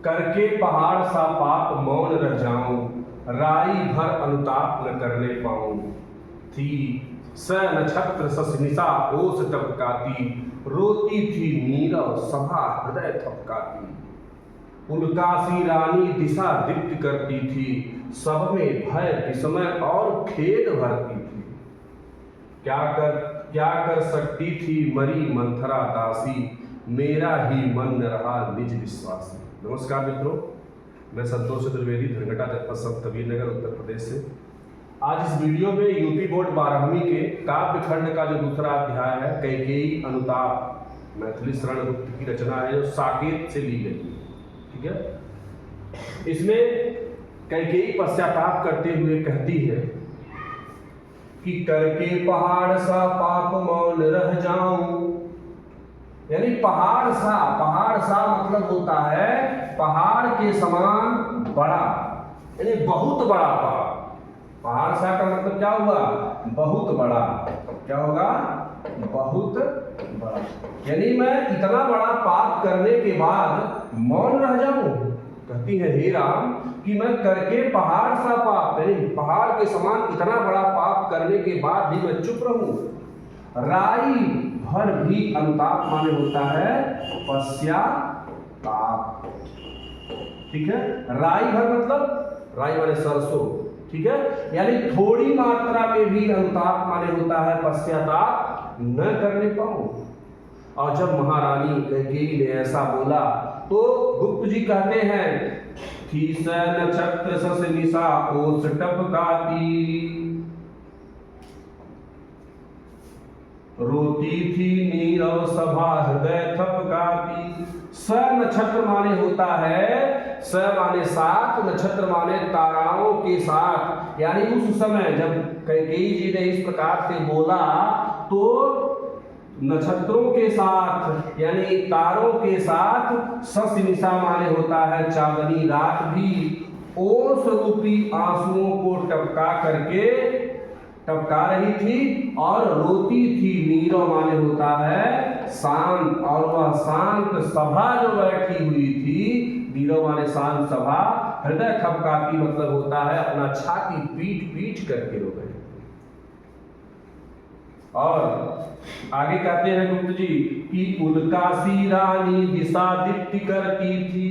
करके पहाड़ सा पाप मौन रह जाऊं, राई भर अनुताप न करने पाऊं। थी स नक्षत्र सस निशा ओस टपकाती, रोती थी नीरव सभा हृदय थपकाती। उल्कासी रानी दिशा दीप्त करती थी, सब में भय विस्मय और खेद भरती थी। क्या कर सकती थी मरी मंथरा दासी, मेरा ही मन न रहा निज विश्वासी। नमस्कार मित्रों, मैं संतोष चतुर्वेदी, धनघटा जनपद संत कबीरनगर, उत्तर प्रदेश से। आज इस वीडियो में यूपी बोर्ड 12वीं के काव्य खंड का जो दूसरा अध्याय है, कैकेयी अनुताप, मैथिली शरण गुप्त की रचना है, जो साकेत से ली गई है। ठीक है, इसमें कैकेयी पश्चाताप करते हुए कहती है कि करके पहाड़ सा पाप मौन रह जाऊं। यानी पहाड़ सा मतलब होता है पहाड़ के समान बड़ा, यानी बहुत बड़ा पाप। पहाड़ सा का मतलब क्या हुआ? बहुत बड़ा। क्या होगा? बहुत बड़ा। यानी मैं इतना बड़ा पाप करने के बाद मौन रह जाऊं। कहती है हे राम कि मैं करके पहाड़ सा पाप, यानी पहाड़ के समान इतना बड़ा पाप करने के बाद भी मैं चुप रहूं। राई भर भी अनुताप माने होता है पश्चाताप। ठीक है, राई भर मतलब राई माने सरसों। ठीक है, यानी थोड़ी मात्रा में भी अनुताप माने होता है पश्चाताप न करने पाऊं। और जब महारानी कैकेयी ने ऐसा बोला तो गुप्त जी कहते हैं थी स नक्षत्र सस निशा ओस टपकाती, रोती थी नीरव सभा हृदय थपकाती। स नक्षत्र माने होता है, स माने साथ, नक्षत्र माने ताराओं के साथ। यानी उस समय जब कैकेयी जी ने इस प्रकार से बोला तो नक्षत्रों के साथ यानी तारों के साथ, सस निशा माने होता है चांदनी रात भी, ओस रूपी आंसुओं को टपका रही थी और रोती थी। नीरव माने होता है शांत, और वह शांत सभा जो बैठी हुई थी, नीरव माने शांत सभा, हृदय थपकाती मतलब होता है अपना छाती पीट पीट करके रो गए। और आगे कहते हैं गुप्त जी कि उल्कासी रानी दिशा दीप्ति करती थी।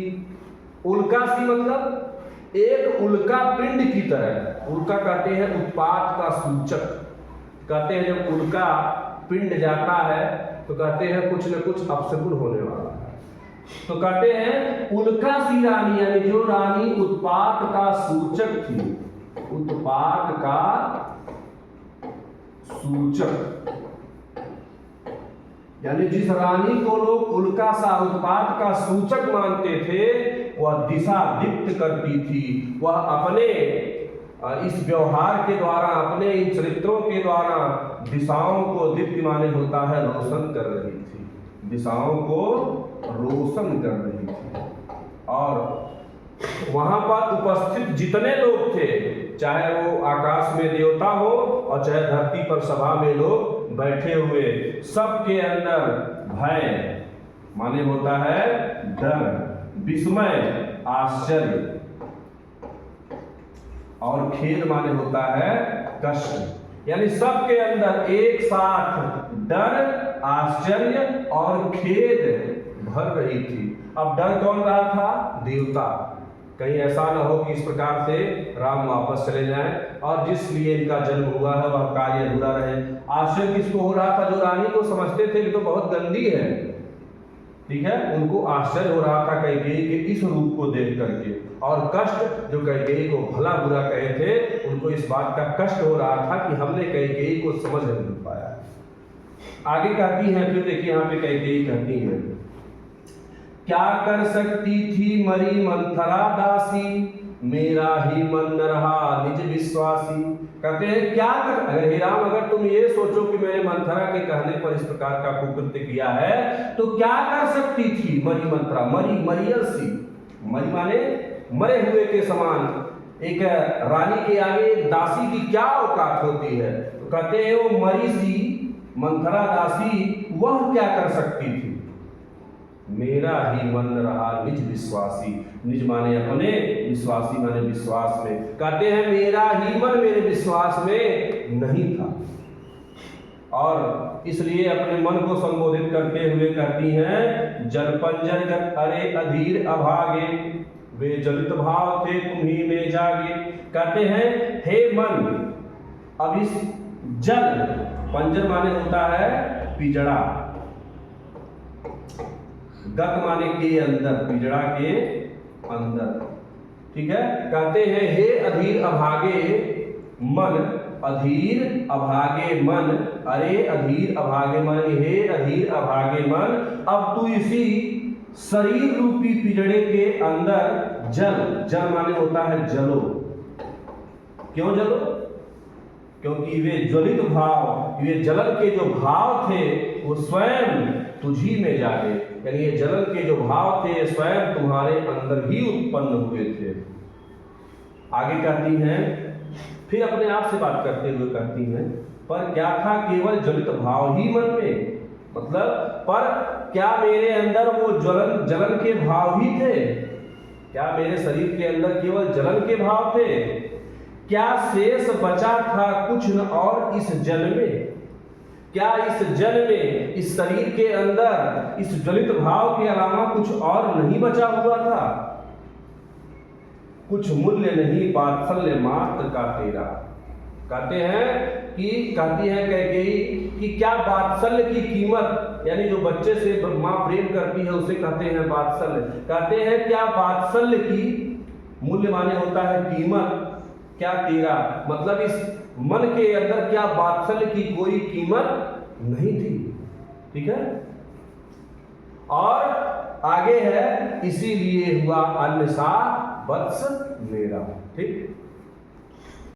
उल्कासी मतलब एक उल्का पिंड की तरह। उल्का कहते हैं उत्पात का सूचक। कहते हैं जब उल्का पिंड जाता है तो कहते हैं कुछ न कुछ अपशकुन होने वाला है। तो कहते हैं उल्कासी रानी, यानी जो रानी उत्पात का सूचक थी, उत्पात का सूचक, यानी जिस रानी को लोग उल्का सा उत्पात का सूचक मानते थे, वह दिशा दीप्त करती थी। वह अपने इस व्यवहार के द्वारा, अपने इन चरित्रों के द्वारा दिशाओं को, दीप्त माने होता है रोशन कर रही थी, दिशाओं को रोशन कर रही थी। और वहां पर उपस्थित जितने लोग थे, चाहे वो आकाश में देवता हो और चाहे धरती पर सभा में लोग बैठे हुए, सबके अंदर भय माने होता है डर, विस्मय, आश्चर्य, और खेद माने होता है कष्ट। यानी सबके अंदर एक साथ डर, आश्चर्य और खेद भर रही थी। अब डर कौन रहा था? देवता। कहीं ऐसा न हो कि इस प्रकार से राम वापस चले जाएं और जिस लिए इनका जन्म हुआ है वह कार्य अधूरा रहे। आश्चर्य किसको हो रहा था? जो रानी को समझते थे कि तो बहुत गंदी है, ठीक है, उनको आश्चर्य हो रहा था कैकेयी के इस रूप को देख करके। और कष्ट, जो कैकेयी को भला बुरा कहे थे, उनको इस बात का कष्ट हो रहा था कि हमने कैकेयी को समझ नहीं पाया। आगे कहती हैं, फिर देखिए यहाँ पे कैकेयी कहती है क्या कर सकती थी मरी मंथरा दासी, मेरा ही मन न रहा निज विश्वासी। कहते हैं क्या कर, अगर हे राम अगर तुम ये सोचो कि मैंने मंथरा के कहने पर इस प्रकार का कुकृत्य किया है तो क्या कर सकती थी मरी मंथरा। मरी मरियल सी, मरी माने मरे हुए के समान। एक रानी के आगे एक दासी की क्या औकात होती है? तो कहते हैं वो मरी सी मंथरा दासी वह क्या कर सकती थी? मेरा ही मन रहा निज निज विश्वासी। निज माने अपने, विश्वासी माने विश्वास में। कहते हैं मेरा ही मन मेरे विश्वास में नहीं था, और इसलिए अपने मन को संबोधित करते हुए कहती हैं जलपंजरगत अरे अधीर अभागे, वे जलित भाव थे तुम्ही में जागे। कहते हैं हे मन, अब इस जल, पंजर माने होता है पिजड़ा, गत माने के अंदर, पिजड़ा के अंदर, ठीक है। कहते हैं हे अधीर अभागे मन, अधीर अभागे मन, अरे अधीर अभागे मन, हे अधीर अभागे मन, अब तू इसी शरीर रूपी पिजड़े के अंदर जल, जल माने होता है जलो। क्यों जलो? क्योंकि वे ज्वलित भाव, ये जलन के जो भाव थे वो स्वयं तुझी में जागे, यानी ये जलन के जो भाव थे स्वयं तुम्हारे अंदर ही उत्पन्न हुए थे। आगे कहती हैं, फिर अपने आप से बात करते हुए कहती हैं, पर क्या था केवल ज्वलित भाव ही मन में, मतलब पर क्या मेरे अंदर वो जलन के भाव ही थे? क्या मेरे शरीर के अंदर केवल जलन के भाव थे? क्या शेष बचा था कुछ न और इस जल में? क्या इस जल में, इस शरीर के अंदर इस ज्वलित भाव के अलावा कुछ और नहीं बचा हुआ था? कुछ मूल्य नहीं वात्सल्य मात्र का तेरा। कहते हैं कि, कहती है कैकेयी कि क्या वात्सल्य की कीमत, यानी जो बच्चे से माँ प्रेम करती है उसे कहते हैं वात्सल्य। कहते हैं क्या वात्सल्य की, मूल्य माने होता है कीमत, क्या तेरा, मतलब इस मन के अंदर क्या वात्सल्य की कोई कीमत नहीं थी, ठीक है। और आगे है, इसीलिए हुआ अन्य सा वत्स मेरा, ठीक।